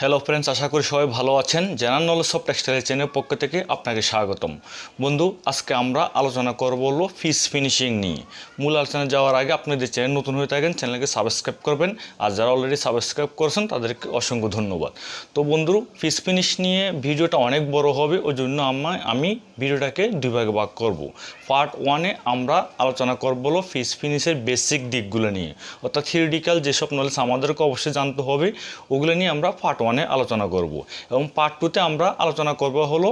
Hello friends, আশা করি সবাই ভালো আছেন। জেনারেল নলেজ অফ টেক্সটাইল চ্যানেলের পক্ষ থেকে আপনাকে স্বাগতম। বন্ধু, আজকে আমরা আলোচনা করব হলো ফিস ফিনিশিং নিয়ে। মূল আলোচনা যাওয়ার আগে আপনি যদি চ্যানেল নতুন হয়ে থাকেন চ্যানেলকে সাবস্ক্রাইব করবেন, আর যারা অলরেডি সাবস্ক্রাইব করেছেন তাদেরকে অসংখ্য ধন্যবাদ। তো বন্ধু, ফিস ফিনিশ নিয়ে ভিডিওটা অনেক বড় হবে, ওই জন্য আমি ভিডিওটাকে দুই ভাগে ভাগ করব। পার্ট 1-এ আমরা আলোচনা করব হলো ফিস ফিনিশের বেসিক দিকগুলো নিয়ে, অর্থাৎ থিওরিটিক্যাল যেসব নলেজ আমাদেরকে অবশ্যই জানতে হবে ওগুলো নিয়ে আমরা পার্ট 1-এ আলোচনা করব। এবং পার্ট 2-তে আমরা আলোচনা করব হলো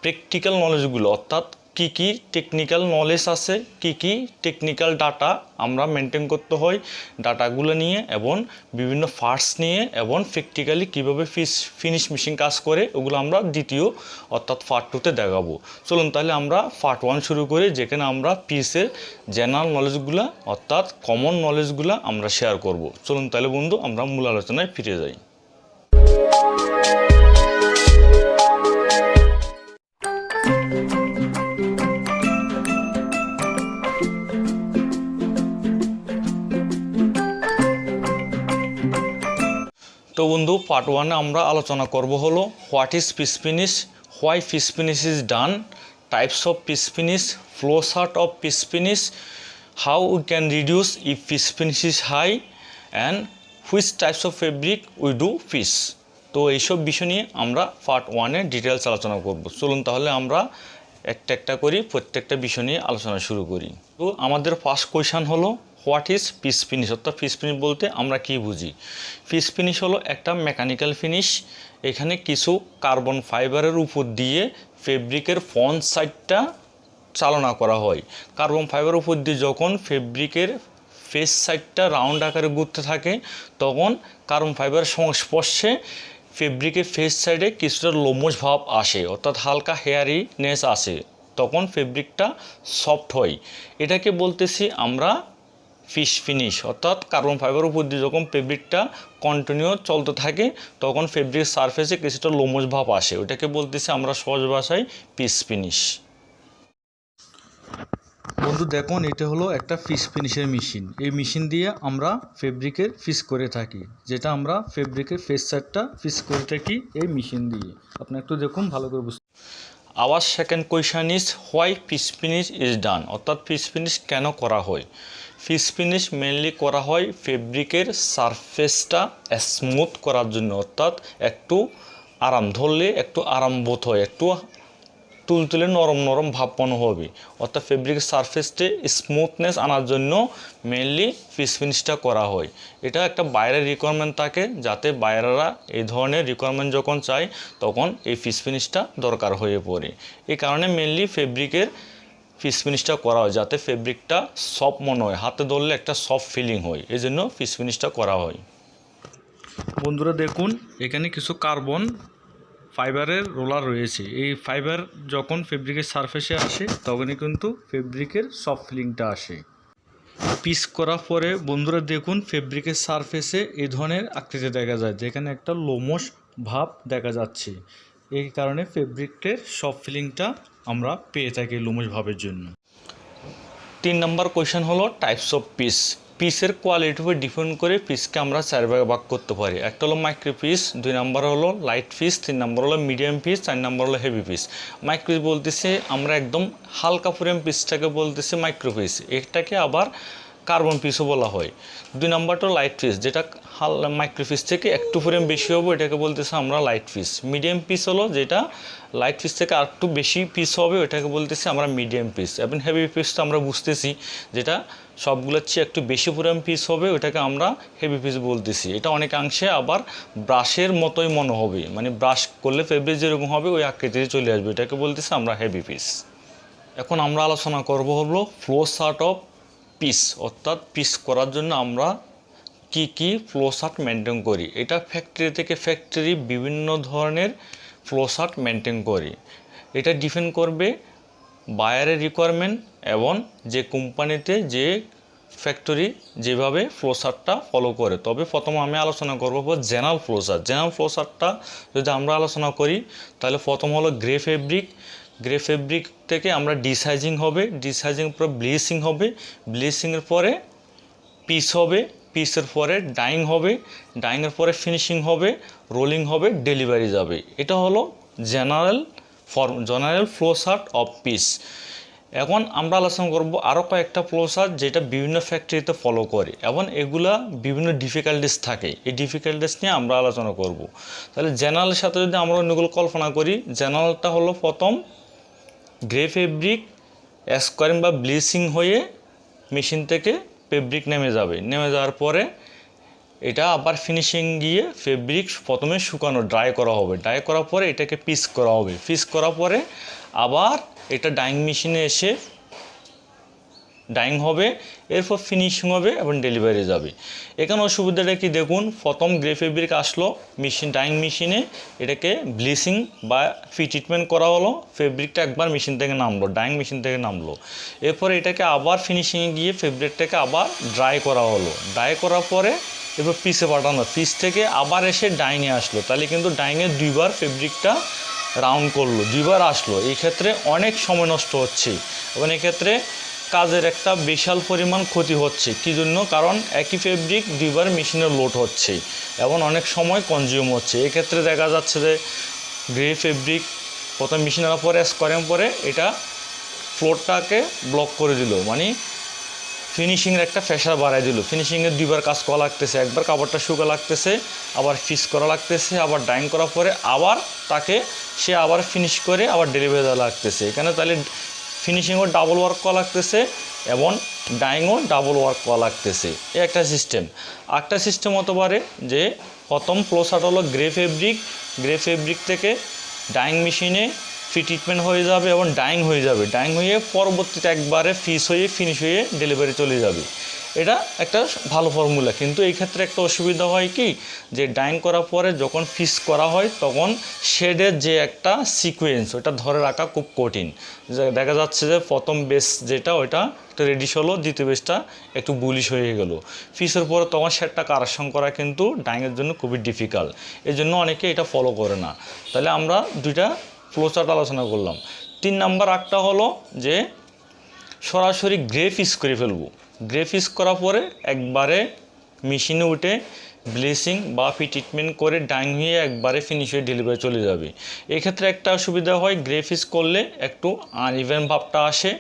প্র্যাকটিক্যাল নলেজগুলো, অর্থাৎ কি কি টেকনিক্যাল নলেজ আছে, কি কি টেকনিক্যাল ডাটা আমরা মেনটেন করতে হয় ডাটাগুলো নিয়ে, এবং বিভিন্ন পার্টস নিয়ে, এবং প্র্যাকটিক্যালি কীভাবে ফিনিশ মেশিন কাজ করে ওগুলো আমরা দ্বিতীয় অর্থাৎ পার্ট 2-তে দেখাবো। চলুন তাহলে আমরা পার্ট 1 শুরু করি, যেখানে আমরা পিসের জেনারেল নলেজগুলো অর্থাৎ কমন নলেজগুলো আমরা শেয়ার করব। চলুন তাহলে বন্ধু আমরা মূল আলোচনায় ফিরে যাই। তো বন্ধু, পার্ট 1-এ আমরা আলোচনা করব হলো what is fish finish, why fish finish is done, types of fish finish, flow chart of fish finish, how we can reduce if fish finish is high, and which types of fabric we do fish. তো এইসব বিষয় নিয়ে আমরা part 1-এ details আলোচনা করব। চলুন তাহলে আমরা একটা একটা করি, প্রত্যেকটা বিষয় নিয়ে আলোচনা শুরু করি। তো আমাদের ফার্স্ট কোয়েশ্চন হলো হোয়াট ইজ ফিস ফিনিশ, অর্থাৎ ফিস ফিনিশ বলতে আমরা কি বুঝি। ফিস ফিনিশ হলো একটা মেকানিক্যাল ফিনিশ। এখানে কিছু কার্বন ফাইবারের উপর দিয়ে ফেব্রিকের ফ্রন্ট সাইডটা চালনা করা হয়। কার্বন ফাইবারের উপর দিয়ে যখন ফেব্রিকের ফেস সাইডটা রাউন্ড আকারে ঘুরতে থাকে, তখন কার্বন ফাইবারের সংস্পর্শে ফেব্রিকের ফেস সাইডে কিছুটা লোমশ ভাব আসে, অর্থাৎ হালকা হেয়ারিনেস আসে, তখন ফেব্রিকটা সফট হয়। এটাকে বলতেছি আমরা ফিস ফিনিশ। অর্থাৎ কার্বন ফাইবার উপর দিয়ে যখন ফেব্রিকটা কন্টিনিউ চলতে থাকে তখন ফেব্রিক সারফেসে কিছুটা লোমশ ভাব আসে, ওইটাকে বলতেছি আমরা সহজ ভাষায় ফিস ফিনিশ। বন্ধু দেখুন, এটা হলো একটা ফিস ফিনিশের মেশিন। এই মেশিন দিয়ে আমরা ফেব্রিকের ফিস করে থাকি, যেটা আমরা ফেব্রিকের ফেস সাইডটা ফিস করে থাকি এই মেশিন দিয়ে। আপনি একটু দেখুন ভালো করে বুঝতে। Our second question is why fish finish is done, অর্থাৎ ফিস ফিনিশ কেন করা হয়। ফিস ফিনিশ মেনলি করা হয় ফেব্রিকের সারফেসটা স্মুথ করার জন্য, অর্থাৎ একটু আরাম ধরলে একটু আরাম বোধ হয়, একটু তুলতুলে নরম নরম ভাবপন্ন হবে, অর্থাৎ ফেব্রিকের সারফেসটে স্মুথনেস আনার জন্য মেনলি ফিস ফিনিশটা করা হয়। এটা একটা বাইরের রিকোয়ারমেন্ট থাকে, যাতে বাইরেরা এই ধরনের রিকোয়ারমেন্ট যখন চায় তখন এই ফিস ফিনিশটা দরকার হয়ে পড়ে। এই কারণে মেনলি ফেব্রিকের ফিস ফিনিশটা করা হয়, যাতে ফেব্রিকটা সফট মনে হয়, হাতে ধরলে একটা সফট ফিলিং হয়, এই জন্য ফিস ফিনিশটা করা হয়। বন্ধুরা দেখুন, এখানে কিছু কার্বন ফাইবারের রোলার রয়েছে। এই ফাইবার যখন ফেব্রিকের সারফেসে আসে তখনই কিন্তু ফেব্রিকের সফট ফিলিংটা আসে। পিস করার পরে বন্ধুরা দেখুন, ফেব্রিকের সারফেসে এই ধরনের আকৃতি দেখা যায়, যেখানে একটা লোমশ ভাব দেখা যাচ্ছে। এই কারণে ফেব্রিকের সফট ফিলিংটা আমরা পেয়ে থাকি লোমশ ভাবের জন্য। 3 নম্বর কোয়েশ্চেন হলো টাইপস অফ পিস। পিসের কোয়ালিটির উপর ডিপেন্ড করে পিসকে আমরা 4 ভাগে ভাগ করতে পারি। একটা হলো মাইক্রো পিস, 2 নম্বর হলো লাইট পিস, 3 নম্বর হলো মিডিয়াম পিস, 4 নম্বর হলো হেভি পিস। মাইক্রো পিস বলতেছে আমরা একদম হালকা ফ্রেম পিসটাকে বলতেছে মাইক্রো পিস, এটাকে আবার কার্বন পিসও বলা হয়। 2 নম্বরটা লাইট পিস, যেটা মাইক্রো পিস থেকে একটু ফ্রেম বেশি হবে, এটাকে বলতেছে আমরা লাইট পিস। মিডিয়াম পিস হলো যেটা লাইট পিস থেকে আর একটু বেশি পিস হবে, ওটাকে বলতেছি আমরা মিডিয়াম পিস। এবং হেভি পিস তো আমরা বুঝতেছি, যেটা সবগুলোর চেয়ে একটু বেশি ফ্রেম পিস হবে, ওটাকে আমরা হেভি পিস বলতেছি। এটা অনেকাংশে আবার ব্রাশের মতোই মনে হবে, মানে ব্রাশ করলে ফেব্রিক যেরকম হবে ওই আকৃতিতে চলে আসবে, এটাকে বলতেছি আমরা হেভি পিস। এখন আমরা আলোচনা করব হলো ফ্লো চার্ট অফ পিস, অর্থাৎ পিস করার জন্য আমরা কি কি ফ্লো চার্ট মেনটেন করি। এটা ফ্যাক্টরি থেকে ফ্যাক্টরি বিভিন্ন ধরনের ফ্লো চার্ট মেনটেন করি। এটা ডিপেন্ড করবে বায়ারের রিকোয়ারমেন্ট এবং যে কোম্পানিতে যে ফ্যাক্টরি যেভাবে ফ্লো চার্টটা ফলো করে। তবে প্রথমে আমি আলোচনা করব general flow chart. General flow চার্টটা যদি আমরা আলোচনা করি তাহলে প্রথম হলো গ্রে ফেব্রিক। গ্রে ফেব্রিক থেকে আমরা ডিসাইজিং হবে, ডিসাইজিং পরে ব্লিচিং হবে, ব্লিচিংয়ের পরে পিস হবে, পিসের পরে ডাইং হবে, ডাইংয়ের পরে ফিনিশিং হবে, রোলিং হবে, ডেলিভারি যাবে। এটা হলো general flow chart of piece. এখন আমরা আলোচনা করব আরও কয়েকটা ফ্লো চার্ট যেটা বিভিন্ন ফ্যাক্টরিতে ফলো করে এবং এগুলা বিভিন্ন ডিফিকাল্টিস থাকে। এই ডিফিকাল্টিস নিয়ে আমরা আলোচনা করব। তাহলে জেনারেলের সাথে যদি আমরা অন্যগুলো কল্পনা করি, জেনারেলটা হলো প্রথম গ্রে ফেব্রিক স্কোয়ারিং বা ব্লিচিং হয়ে মেশিন থেকে ফেব্রিক নেমে যাবে, নেমে যাওয়ার পরে এটা আবার ফিনিশিং গিয়ে ফেব্রিক প্রথমে শুকানো ড্রাই করা হবে, ড্রাই করার পরে এটাকে পিস করা হবে, পিস করার পরে আবার এটা ডাইং মেশিনে এসে ডাইং হবে, এরপর ফিনিশিং হবে এবং ডেলিভারি যাবে। এখানে অসুবিধাটা কি দেখুন, প্রথম গ্রে ফেব্রিক আসলো ডাইং মেশিনে, এটাকে ব্লিচিং বা ট্রিটমেন্ট করা হলো, ফেব্রিকটা একবার মেশিন থেকে নামলো, ডাইং মেশিন থেকে নামলো, এরপর এটাকে আবার ফিনিশিংয়ে গিয়ে ফেব্রিকটাকে আবার ড্রাই করা হলো, ড্রাই করার পরে এরপর পিসে পাঠানো, পিস থেকে আবার এসে ডাইংয়ে আসলো, তাহলে কিন্তু ডাইংয়ে দুইবার ফেব্রিকটা রাউন্ড করলো, দুইবার আসলো। এই ক্ষেত্রে অনেক সময় নষ্ট হচ্ছে এবং এক্ষেত্রে কাজের একটা বিশাল পরিমাণ ক্ষতি হচ্ছে। কী জন্য? কারণ একই ফেব্রিক দুইবার মেশিনে লোড হচ্ছে এবং অনেক সময় কনজিউম হচ্ছে। এক্ষেত্রে দেখা যাচ্ছে যে গ্রে ফেব্রিক প্রথম মেশিনের পরে স্কোয়ারিং পরে এটা ফ্লোরটাকে ব্লক করে দিল, মানে ফিনিশিংয়ের একটা প্রেশার বাড়াই দিল। ফিনিশিংয়ের দুইবার কাজ করা লাগতেছে, একবার কাপড়টা শুকা লাগতেছে, আবার ফিস করা লাগতেছে, আবার ডাইং করার পরে আবার তাকে সে আবার ফিনিশ করে আবার ডেলিভারি দেওয়া লাগতেছে। এখানে তাহলে ফিনিশিংও ডাবল ওয়ার্ক করা লাগতেছে এবং ডাইংও ডাবল ওয়ার্ক করা লাগতেছে। এই একটা সিস্টেম। একটা সিস্টেম হতে পারে যে প্রথম ফ্লো চার্ট হলো গ্রে ফেব্রিক থেকে ডাইং মেশিনে ট্রিটমেন্ট হয়ে যাবে এবং ডাইং হয়ে যাবে, ডাইং হয়ে পরবর্তীতে একবারে ফিস হয়ে ফিনিশ হয়ে ডেলিভারি চলে যাবে। এটা একটা ভালো ফর্মুলা, কিন্তু এই ক্ষেত্রে একটা অসুবিধা হয় কি, যে ডাইং করার পরে যখন ফিস করা হয় তখন শেডের যে একটা সিকোয়েন্স ওটা ধরে রাখা খুব কঠিন। দেখা যাচ্ছে যে প্রথম বেস যেটা ওইটা একটা রেডিশ হলো, দ্বিতীয় বেসটা একটু বুলিশ হয়ে গেল, ফিসের পরে তখন শেডটা কারেকশন করা কিন্তু ডাইংয়ের জন্য খুবই ডিফিকাল্ট। এই জন্য অনেকে এটা ফলো করে না। তাহলে আমরা দুইটা ফ্লো চার্ট আলোচনা করলাম। 3 নাম্বার একটা হলো যে সরাসরি গ্রে ফিস করে ফেলবো। গ্রে ফিস করার পরে একবারে মেশিনে উঠে ব্লিচিং বা ট্রিটমেন্ট করে ডাইং হয়ে একবারে ফিনিশ হয়ে ডেলিভারি চলে যাবে। এক্ষেত্রে একটা অসুবিধা হয়, গ্রে ফিস করলে একটু আনইভেন ভাবটা আসে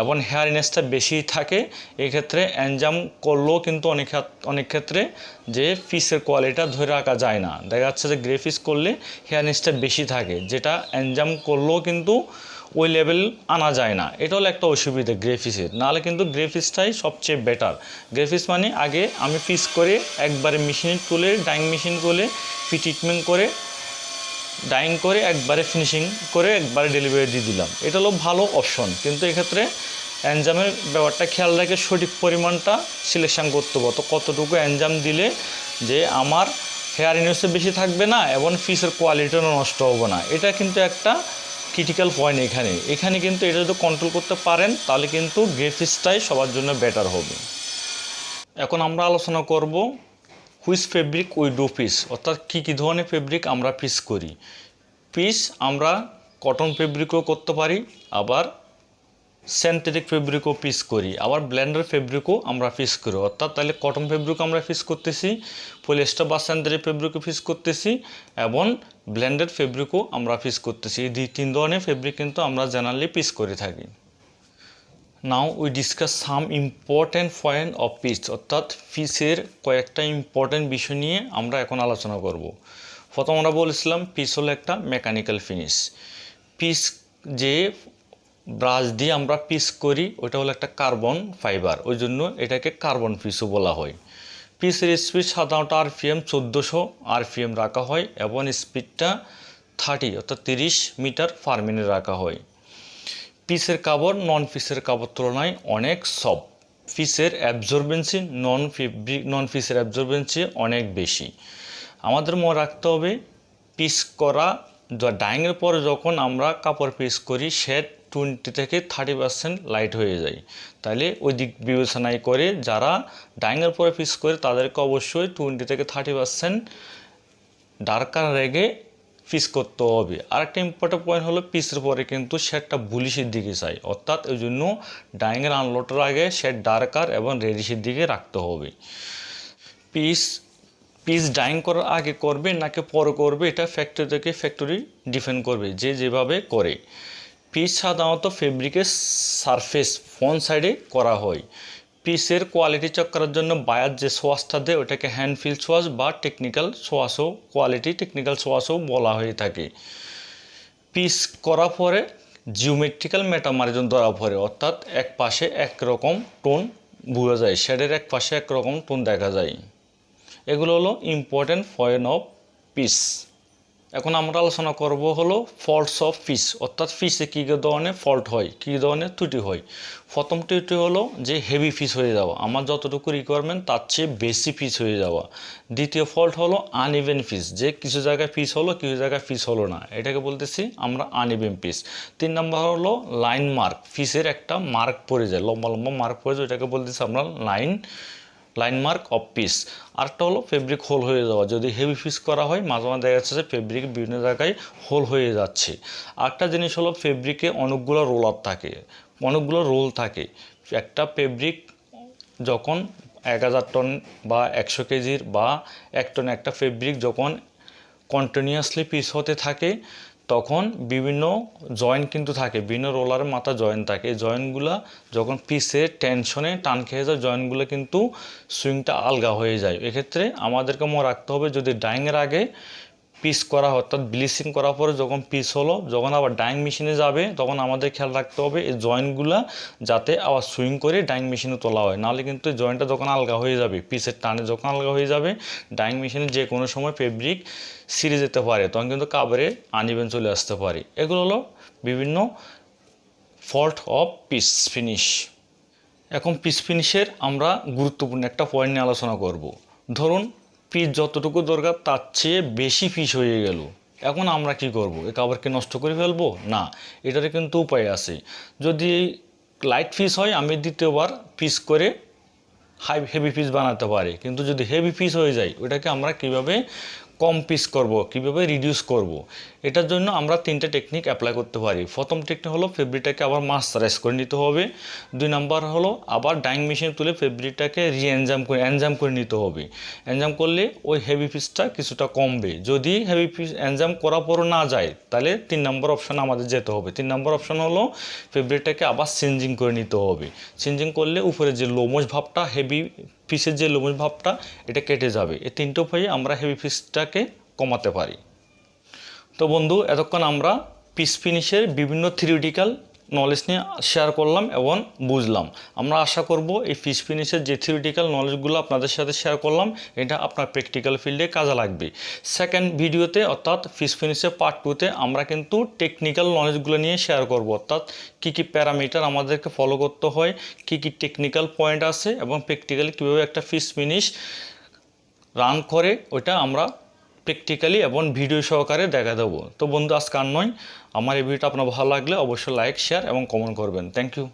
এবং হেয়ারনেসটা বেশি থাকে। এক্ষেত্রে এনজাম করলেও কিন্তু অনেক ক্ষেত্রে যে ফিসের কোয়ালিটিটা ধরে রাখা যায় না। দেখা যাচ্ছে যে গ্রে ফিস করলে হেয়ারনেসটা বেশি থাকে, যেটা এনজাম করলেও কিন্তু ওই লেভেল আনা যায় না। এটা হলো একটা অসুবিধা গ্রে ফিসের। নাহলে কিন্তু গ্রে ফিসটাই সবচেয়ে বেটার। গ্রে ফিস মানে আগে আমি ফিস করে একবারে মেশিনে তুলে ডাইং মেশিন তুলে ট্রিটমেন্ট করে ডাইং করে একবারে ফিনিশিং করে একবারে ডেলিভারি দিয়ে দিলাম, এটা হলো ভালো অপশন। কিন্তু এক্ষেত্রে এনজামের ব্যাপারটা খেয়াল রেখে সঠিক পরিমাণটা সিলেকশান করতে হবে, তো কতটুকু এনজাম দিলে যে আমার হেয়ার ইনভেস্ট বেশি থাকবে না এবং ফিসের কোয়ালিটিও নষ্ট হবে না। এটা কিন্তু একটা ক্রিটিক্যাল পয়েন্ট এখানে কিন্তু এটা যদি কন্ট্রোল করতে পারেন তাহলে কিন্তু গ্রে ফিসটাই সবার জন্য বেটার হবে। এখন আমরা আলোচনা করব which fabric we do piece, অর্থাৎ কী ধরনের ফেব্রিক আমরা পিস করি। পিস আমরা কটন ফেব্রিকও করতে পারি, আবার সিনথেটিক ফেব্রিকও পিস করি, আবার ব্লেন্ডার ফেব্রিকও আমরা পিস করি। অর্থাৎ তাহলে কটন ফেব্রিকও আমরা পিস করতেছি, পলিয়েস্টার বা সিনথেটিক ফেব্রিকও পিস করতেছি এবং ব্লেন্ডেড ফেব্রিকও আমরা পিস করতেছি। এই 3 ধরনের ফেব্রিক কিন্তু আমরা জেনারেলি পিস করে থাকি। Now we discuss some important point of piece, অর্থাৎ পিসের কয়েকটা ইম্পর্ট্যান্ট বিষয় নিয়ে আমরা এখন আলোচনা করব। প্রথম আমরা বলেছিলাম পিস হলো একটা মেকানিক্যাল ফিনিশ। পিস যে ব্রাশ দিয়ে আমরা পিস করি ওটা হলো একটা কার্বন ফাইবার, ওই জন্য এটাকে কার্বন পিসও বলা হয়। পিসের স্পিড সাধারণত আরপিএম 1400 আরপিএম রাখা হয় এবং স্পিডটা 30 অর্থাৎ 30 মিটার পার মিনিট রাখা হয়। পিসের কাপড় নন পিসের কাপড় তুলনায় অনেক সফট। পিসের অ্যাবজর্বেন্সি নন পিসের অ্যাবজর্বেন্সি অনেক বেশি। আমাদের মনে রাখতে হবে পিস করা ডাইংয়ের পরে যখন আমরা কাপড় পিস করি শেড 20 থেকে 30% লাইট হয়ে যায়। তাহলে ওই দিক বিবেচনায় করে যারা ডাইংয়ের পরে পিস করে তাদেরকে অবশ্যই 20 থেকে 30% ডার্কার রেগে পিস করতে হবে। আরেকটা ইম্পর্টেন্ট পয়েন্ট হলো পিসের পরে কিন্তু শেডটা বুলিশের দিকে চাই, অর্থাৎ ওই জন্য ডাইংয়ের আনলোডের আগে শেড ডার্কার এবং রেডিশের দিকে রাখতে হবে। পিস ডাইং করার আগে করবে নাকি পরে করবে, এটা ফ্যাক্টরি থেকে ফ্যাক্টরি ডিপেন্ড করবে, যে যেভাবে করে। পিস সাধারণত ফেব্রিকের সারফেস ফ্রন্ট সাইডে করা হয়। পিসের কোয়ালিটি চেক করার জন্য বায়ার যে সোয়াশটা দেয় ওটাকে হ্যান্ড ফিল সোয়াশ বা টেকনিক্যাল সোয়াশও টেকনিক্যাল সোয়াশও বলা হয়ে থাকে। পিস করার পরে জিওমেট্রিক্যাল মেটামার্জন ধরা পড়ে, অর্থাৎ এক পাশে একরকম টোন বোঝা যায়, শেডের এক পাশে একরকম টোন দেখা যায়। এগুলো হলো ইম্পর্টেন্ট পয়েন্ট অফ পিস। এখন আমরা আলোচনা করব হলো ফল্টস অফ পিস, অর্থাৎ পিসে কী কী ধরনের ফল্ট হয়, কী ধরনের ত্রুটি হয়। প্রথম ত্রুটি হলো যে হেভি পিস হয়ে যাওয়া, আমার যতটুকু রিকোয়ারমেন্ট তার চেয়ে বেশি পিস হয়ে যাওয়া। দ্বিতীয় ফল্ট হলো আনইভেন পিস, যে কিছু জায়গায় পিস হলো কিছু জায়গায় পিস হলো না, এটাকে বলতেছি আমরা আনইভেন পিস। 3 নম্বর হলো লাইন মার্ক, পিসের একটা মার্ক পড়ে যায়, লম্বা লম্বা মার্ক পড়ে যায়, এটাকে বলতেছি আমরা লাইন মার্ক অফ পিস। আরেকটা হলো ফেব্রিক হোল হয়ে যাওয়া, যদি হেভি পিস করা হয় মাঝে মাঝে দেখা যাচ্ছে যে ফেব্রিক বিভিন্ন জায়গায় হোল হয়ে যাচ্ছে। আরেকটা জিনিস হলো ফেব্রিকে অনেকগুলো রোল থাকে। একটা ফেব্রিক যখন 1000 টন বা 100 কেজির বা 1 টন একটা ফেব্রিক যখন কন্টিনিউয়াসলি পিস হতে থাকে তখন বিভিন্ন জয়েন্ট কিন্তু থাকে, বিভিন্ন রোলারের মাথা জয়েন্ট থাকে। এই জয়েন্টগুলো যখন পিসের টেনশনে টান খেয়ে যায় জয়েন্টগুলো কিন্তু সুইংটা আলগা হয়ে যায়। এক্ষেত্রে আমাদেরকে মনে রাখতে হবে যদি ডাইংয়ের আগে পিস করা হয়, অর্থাৎ ব্লিচিং করার পরে যখন পিস হলো যখন আবার ডাইং মেশিনে যাবে তখন আমাদের খেয়াল রাখতে হবে এই জয়েন্টগুলো যাতে আবার সুইং করে ডাইং মেশিনে তোলা হয়, নাহলে কিন্তু জয়েন্টটা যখন আলগা হয়ে যাবে পিসের টানে যখন আলগা হয়ে যাবে ডাইং মেশিনে যে কোনো সময় ফেব্রিক ছিঁড়ে যেতে পারে, তখন কিন্তু কাভারে আনইভেন চলে আসতে পারে। এগুলো হলো বিভিন্ন ফল্ট অফ পিস ফিনিশ। এখন পিস ফিনিশের আমরা গুরুত্বপূর্ণ একটা পয়েন্ট নিয়ে আলোচনা করব। ধরুন পিস যতটুকু দরকার তার চেয়ে বেশি পিস হয়ে গেল, এখন আমরা কি করব? এ কাভারকে নষ্ট করে ফেলবো? না, এটারে কিন্তু উপায় আছে। যদি লাইট পিস হয় আমি দ্বিতীয়বার পিস করে হেভি পিস বানাতে পারি, কিন্তু যদি হেভি পিস হয়ে যায় ওটাকে আমরা কিভাবে কম পিস করব, কিভাবে রিডিউস করব, এটার জন্য আমরা 3টে টেকনিক অ্যাপ্লাই করতে পারি। প্রথম টেকনিক হলো ফেব্রিকটাকে আবার মাস্টারাইজ করে নিতে হবে। 2 নাম্বার হলো আবার ডাইং মেশিনে তুলে ফেব্রিকটাকে এনজাম করে নিতে হবে। এনজাম করলে ওই হেভি পিসটা কিছুটা কমবে। যদি হেভি পিস এনজাম করার পরও না যায় তাহলে 3 নম্বর অপশন আমাদের যেতে হবে। 3 নম্বর অপশন হলো ফেব্রিকটাকে আবার সিঞ্জিং করে নিতে হবে। সিঞ্জিং করলে উপরে যে লোমশ ভাবটা, হেভি পিসের যে লোমশ ভাবটা এটা কেটে যাবে। এই 3টে উপায়ে আমরা হেভি পিসটাকে কমাতে পারি। তো বন্ধু, এতক্ষণ আমরা পিস ফিনিশের বিভিন্ন থিওরিটিক্যাল নলেজ নিয়ে শেয়ার করলাম এবং বুঝলাম। আমরা আশা করব এই পিস ফিনিশের যে থিওরিটিক্যাল নলেজগুলো আপনাদের সাথে শেয়ার করলাম এটা আপনার প্র্যাকটিক্যাল ফিল্ডে কাজে লাগবে। সেকেন্ড ভিডিওতে অর্থাৎ পিস ফিনিশের পার্ট 2তে আমরা কিন্তু টেকনিক্যাল নলেজগুলো নিয়ে শেয়ার করব, অর্থাৎ কী কী প্যারামিটার আমাদেরকে ফলো করতে হয়, কী কী টেকনিক্যাল পয়েন্ট আছে এবং প্র্যাকটিক্যালি কীভাবে একটা পিস ফিনিশ রান করে ওইটা আমরা প্র্যাকটিক্যালি এবং ভিডিও সহকারে দেখা দেবো। তো বন্ধু, আজকে আর নয়, আমার এই ভিডিওটা আপনার ভালো লাগলে অবশ্যই লাইক, শেয়ার এবং কমেন্ট করবেন। Thank you.